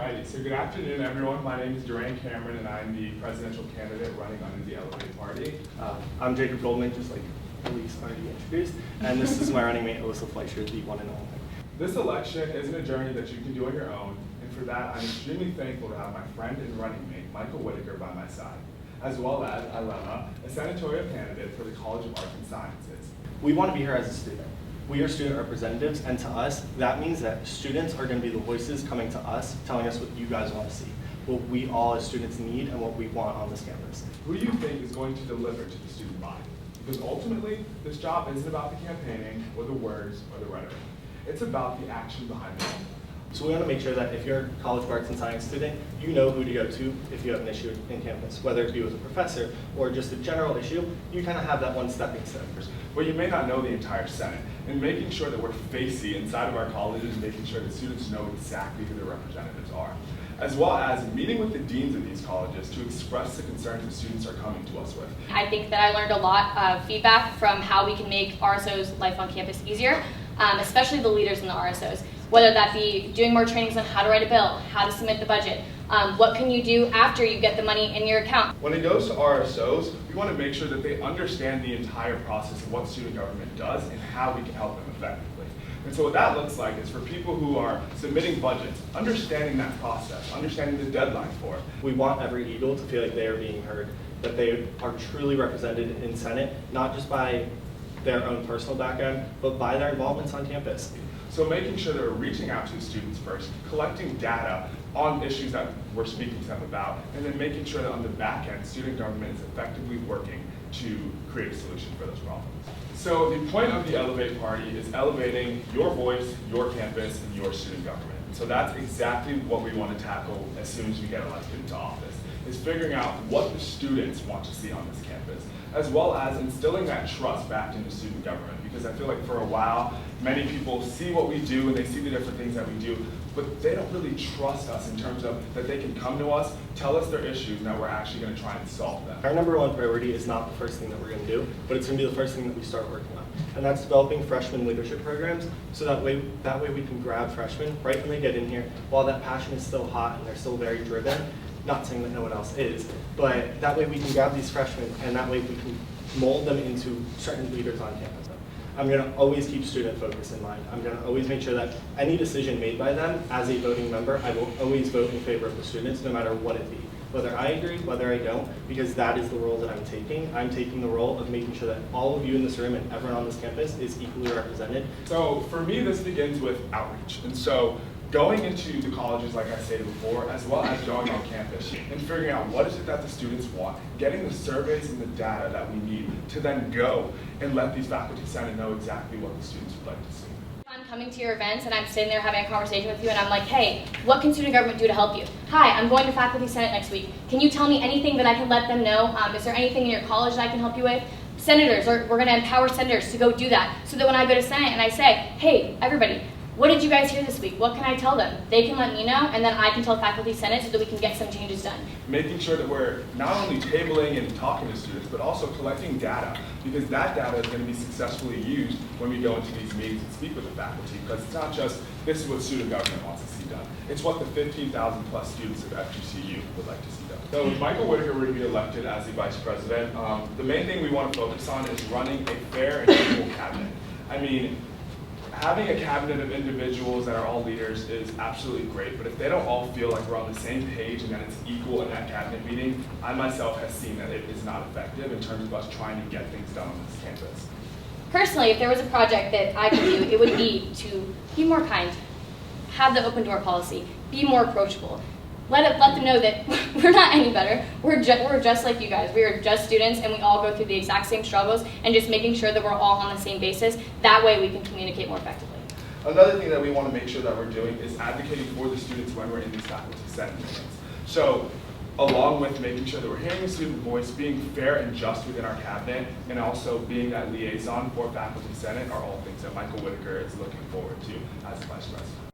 Alrighty, so good afternoon everyone. My name is DURAN and I'm the presidential candidate running under the Elevate Party. I'm Jacob Goldman, just like Elise already introduced, and this is my running mate, Alyssa Fleischer, the one and only. This election isn't a journey that you can do on your own, and for that I'm extremely thankful to have my friend and running mate, Michael Whittaker, by my side, as well as Kaela, a senatorial candidate for the College of Arts and Sciences. We want to be here as a student. We are student representatives, and to us, that means that students are going to be the voices coming to us, telling us what you guys want to see, what we all as students need, and what we want on this campus. Who do you think is going to deliver to the student body? Because ultimately, this job isn't about the campaigning, or the words, or the rhetoric. It's about the action behind it. So we want to make sure that if you're a College of Arts and Science student, you know who to go to if you have an issue in campus, whether it be with a professor or just a general issue. You kind of have that one stepping stone. Well, you may not know the entire Senate, and making sure that we're facey inside of our colleges, making sure that students know exactly who their representatives are, as well as meeting with the deans of these colleges to express the concerns that students are coming to us with. I think that I learned a lot of feedback from how we can make RSO's life on campus easier, especially the leaders in the RSOs. Whether that be doing more trainings on how to write a bill, how to submit the budget, what can you do after you get the money in your account. When it goes to RSOs, we want to make sure that they understand the entire process of what student government does and how we can help them effectively. And so what that looks like is for people who are submitting budgets, understanding that process, understanding the deadline for it. We want every Eagle to feel like they are being heard, that they are truly represented in Senate, not just by their own personal background, but by their involvements on campus. So making sure that we're reaching out to the students first, collecting data on issues that we're speaking to them about, and then making sure that on the back end, student government is effectively working to create a solution for those problems. So the point of the Elevate Party is elevating your voice, your campus, and your student government. So that's exactly what we want to tackle as soon as we get elected into office, is figuring out what the students want to see on this campus, as well as instilling that trust back into student government. Because I feel like for a while, many people see what we do and they see the different things that we do, but they don't really trust us in terms of that they can come to us, tell us their issues, and that we're actually going to try and solve them. Our number one priority is not the first thing that we're going to do, but it's going to be the first thing that we start working on. And that's developing freshman leadership programs, so that way we can grab freshmen right when they get in here, while that passion is still hot and they're still very driven. Not saying that no one else is, but that way we can grab these freshmen, and that way we can mold them into certain leaders on campus. I'm going to always keep student focus in mind. I'm going to always make sure that any decision made by them as a voting member, I will always vote in favor of the students, no matter what it be. Whether I agree, whether I don't, because that is the role that I'm taking. I'm taking the role of making sure that all of you in this room and everyone on this campus is equally represented. So for me, this begins with outreach. And so going into the colleges, like I stated before, as well as going on campus and figuring out what is it that the students want, getting the surveys and the data that we need to then go and let these faculty senate know exactly what the students would like to see. I'm coming to your events and I'm sitting there having a conversation with you and I'm like, hey, what can student government do to help you? Hi, I'm going to faculty senate next week. Can you tell me anything that I can let them know? Is there anything in your college that I can help you with? Senators, or we're going to empower senators to go do that, so that when I go to Senate and I say, hey, everybody, what did you guys hear this week? What can I tell them? They can let me know, and then I can tell faculty senate so that we can get some changes done. Making sure that we're not only tabling and talking to students, but also collecting data, because that data is going to be successfully used when we go into these meetings and speak with the faculty, because it's not just, this is what student government wants to see done. It's what the 15,000 plus students of FGCU would like to see done. So if Michael Whittaker were to be elected as the vice president, the main thing we want to focus on is running a fair and equal cabinet. I mean, having a cabinet of individuals that are all leaders is absolutely great, but if they don't all feel like we're on the same page and that it's equal in that cabinet meeting, I myself have seen that it is not effective in terms of us trying to get things done on this campus. Personally, if there was a project that I could do, it would be to be more kind, have the open door policy, be more approachable. Let them know that we're not any better. We're just like you guys. We are just students, and we all go through the exact same struggles, and just making sure that we're all on the same basis. That way we can communicate more effectively. Another thing that we want to make sure that we're doing is advocating for the students when we're in these faculty senate meetings. So along with making sure that we're hearing the student voice, being fair and just within our cabinet, and also being that liaison for faculty senate are all things that Michael Whittaker is looking forward to as the vice president.